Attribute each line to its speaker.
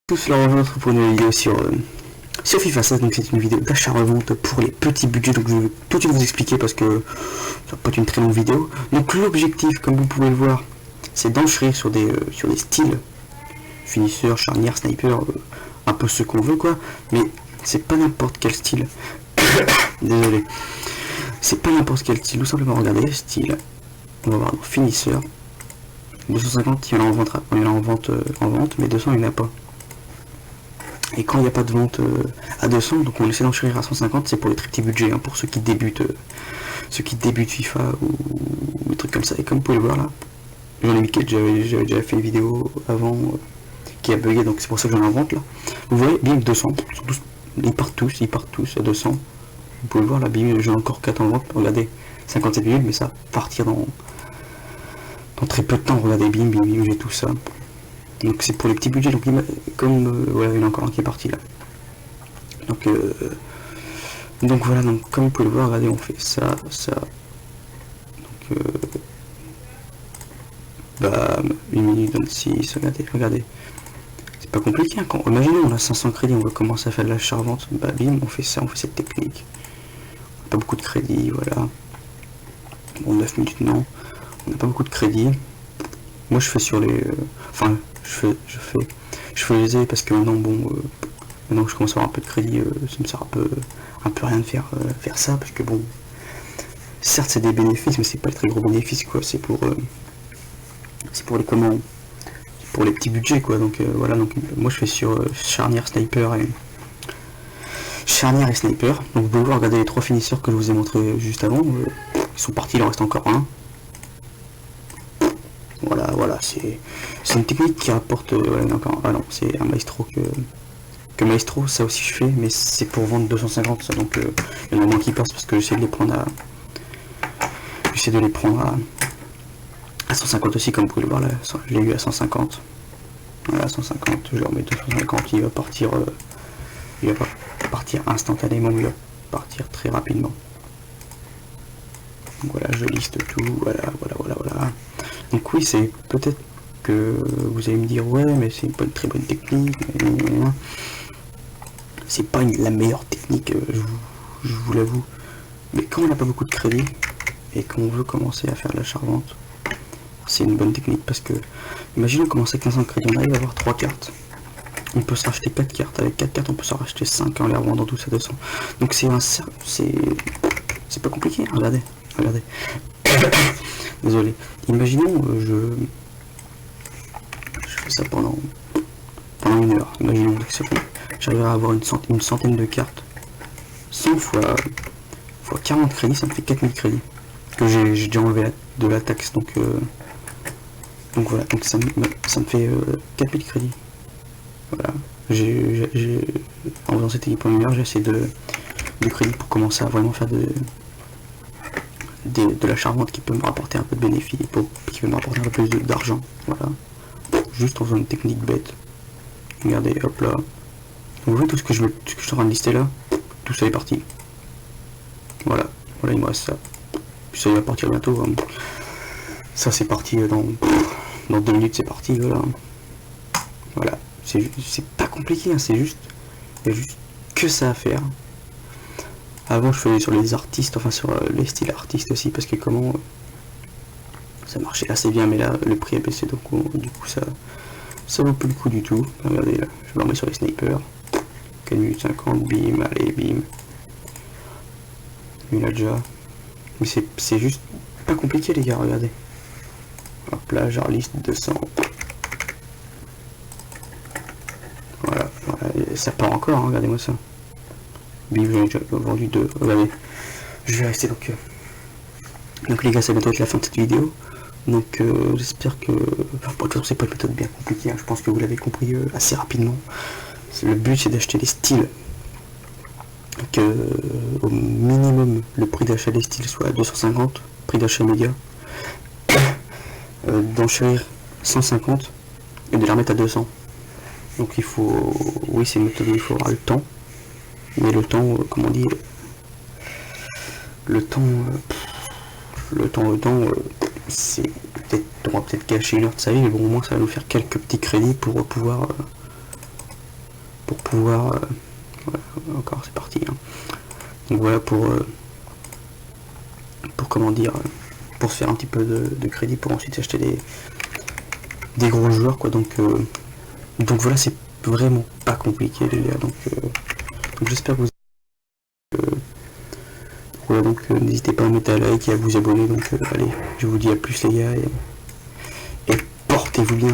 Speaker 1: Tous la rejoindre pour une vidéo sur FIFA 16, donc c'est une vidéo d'achat-revente pour les petits budgets, donc je vais tout de suite vous expliquer parce que ça va pas être une très longue vidéo. Donc l'objectif, comme vous pouvez le voir, c'est d'enchérir sur des styles, finisseur, charnière, sniper, un peu ce qu'on veut quoi, mais c'est pas n'importe quel style, désolé, c'est pas n'importe quel style, tout simplement regardez, style, on va voir dans finisseur, 250 il y en a en vente, mais 200 il n'y en a pas. Et quand il n'y a pas de vente à 200, donc on essaie d'enchérir à 150, c'est pour les très petits budgets, hein, pour ceux qui débutent FIFA ou des trucs comme ça. Et comme vous pouvez le voir là, j'en ai mis j'avais déjà fait une vidéo avant qui a bugué, donc c'est pour ça que j'en ai en vente là. Vous voyez, bim 200, ils partent tous à 200. Vous pouvez le voir là, bim, j'ai encore 4 en vente, regardez, 57 minutes, mais ça va partir dans très peu de temps, regardez, bim, j'ai tout ça. Donc c'est pour les petits budgets, donc comme voilà, il y en a encore un qui est parti là. Donc voilà, donc comme vous pouvez le voir, regardez, on fait ça. Donc bam, 1 minute 26, regardez. C'est pas compliqué, hein, imaginez on a 500 crédits, on va commencer à faire de l'achat-revente, bah bim, on fait ça, on fait cette technique. Pas beaucoup de crédits, voilà. Bon, 9 minutes non, on n'a pas beaucoup de crédits. Moi je fais sur les... je faisais parce que maintenant maintenant que je commence à avoir un peu de crédit, ça me sert un peu rien de faire ça, parce que bon, certes c'est des bénéfices, mais c'est pas le très gros bénéfice quoi, c'est pour les commandes, pour les petits budgets quoi, donc voilà, donc moi je fais sur charnière, sniper et sniper, donc vous pouvez voir, regarder les 3 finisseurs que je vous ai montré juste avant, ils sont partis, il en reste encore un. Voilà, c'est une technique qui rapporte, encore, ah non, c'est un maestro que maestro, ça aussi je fais, mais c'est pour vendre 250, ça, donc il y en a moins qui passent parce que j'essaie de les prendre à 150 aussi, comme vous pouvez le voir là, je l'ai eu à 150, voilà, 150, je leur mets 250, il va partir instantanément, il va partir très rapidement. Donc voilà, je liste tout, voilà. Donc oui, c'est peut-être que vous allez me dire ouais, mais c'est une très bonne technique, c'est pas la meilleure technique, je vous l'avoue, mais quand on n'a pas beaucoup de crédit et qu'on veut commencer à faire de l'achat-revente, c'est une bonne technique, parce que imaginez on commence à 15 ans de crédit, on arrive à avoir 3 cartes, on peut se racheter 4 cartes, avec 4 cartes on peut se racheter 5 en les revendant tous à 200, donc c'est pas compliqué, hein, regardez. Désolé, imaginons je fais ça pendant 1 heure, imaginons que j'arriverai à avoir une centaine de cartes, 100 fois 40 crédits, ça me fait 4000 crédits, que j'ai déjà enlevé de la taxe, donc voilà, donc ça me fait 4000 crédits, voilà, en faisant cette équipe en 1 heure, j'ai assez de crédits pour commencer à vraiment faire de l'achat-revente qui peut me rapporter un peu de bénéfice, qui peut me rapporter un peu plus d'argent, voilà, juste en faisant une technique bête. Regardez, hop là, vous voyez tout ce que je suis en train de lister là, tout ça est parti, voilà, il me reste ça, puis ça va partir bientôt, hein. Ça c'est parti dans 2 minutes, c'est parti, voilà, c'est pas compliqué, hein, il y a juste que ça à faire. Avant je faisais sur les artistes, enfin sur les styles artistes aussi, parce que ça marchait assez bien, mais là le prix a baissé, donc du coup ça vaut plus le coup du tout. Regardez là, je me remets sur les snipers, 4 minutes 50, bim, allez bim, il a déjà, mais c'est juste pas compliqué les gars, regardez, hop là, j'enliste 200, voilà, et ça part encore, hein, regardez moi ça. Bim, j'en ai déjà vendu 2, regardez, je vais rester donc les gars, ça va bientôt être la fin de cette vidéo, donc j'espère que, enfin, pour toute façon c'est pas une méthode bien compliquée, hein, je pense que vous l'avez compris assez rapidement. Le but c'est d'acheter des styles, que au minimum le prix d'achat des styles soit à 250, prix d'achat média, d'enchérir 150 et de les remettre à 200. Donc il faut, oui c'est une méthode où il faut avoir le temps, mais le temps, comme on dit, c'est peut-être, on va peut-être gâcher 1 heure de sa vie, mais bon, au moins ça va nous faire quelques petits crédits pour pouvoir pour pouvoir voilà, encore c'est parti hein. Donc voilà pour comment dire, pour se faire un petit peu de crédit pour ensuite acheter des gros joueurs quoi. Donc voilà, c'est vraiment pas compliqué les gars. Donc j'espère que vous voilà, donc n'hésitez pas à mettre un like et à vous abonner. Donc allez, je vous dis à plus les gars et portez-vous bien.